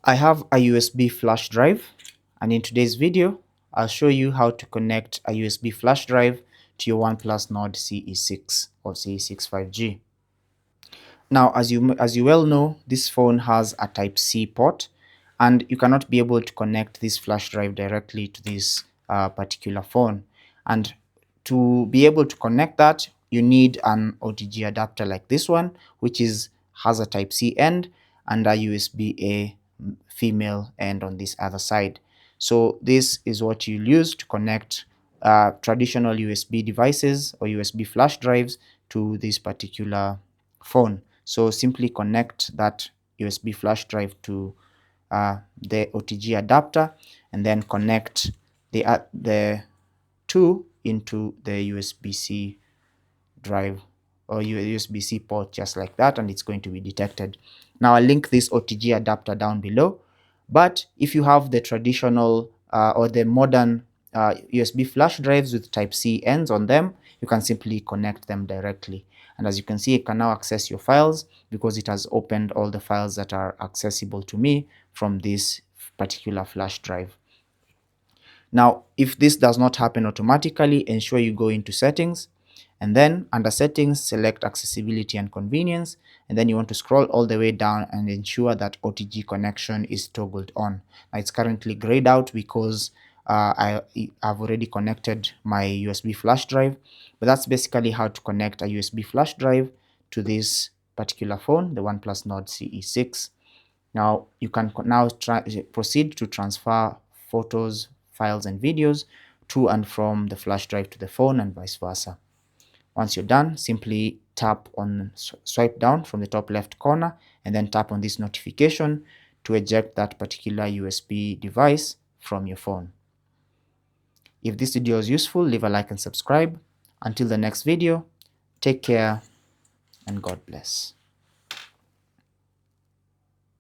I have a USB flash drive, and in today's video I'll show you how to connect a USB flash drive to your OnePlus Nord CE6 or CE6 5G. Now, as you well know, this phone has a Type-C port, and you cannot be able to connect this flash drive directly to this particular phone. And to be able to connect that, you need an OTG adapter like this one, which has a Type-C end and a USB-A female end on this other side. So this is what you'll use to connect traditional USB devices or USB flash drives to this particular phone. So simply connect that USB flash drive to the OTG adapter, and then connect the two into the USB-C drive or USB-C port, just like that, and it's going to be detected. Now I'll link this OTG adapter down below, but if you have the traditional or the modern USB flash drives with Type-C ends on them, you can simply connect them directly. And as you can see, you can now access your files because it has opened all the files that are accessible to me from this particular flash drive. Now, if this does not happen automatically, ensure you go into settings, and then under settings, select accessibility and convenience, and then you want to scroll all the way down and ensure that OTG connection is toggled on. Now, it's currently grayed out because I've already connected my USB flash drive, but that's basically how to connect a USB flash drive to this particular phone, the OnePlus Nord CE6. Now you can proceed to transfer photos, files and videos to and from the flash drive to the phone and vice versa. Once you're done, simply swipe down from the top left corner and then tap on this notification to eject that particular USB device from your phone. If this video is useful, leave a like and subscribe. Until the next video, take care and God bless.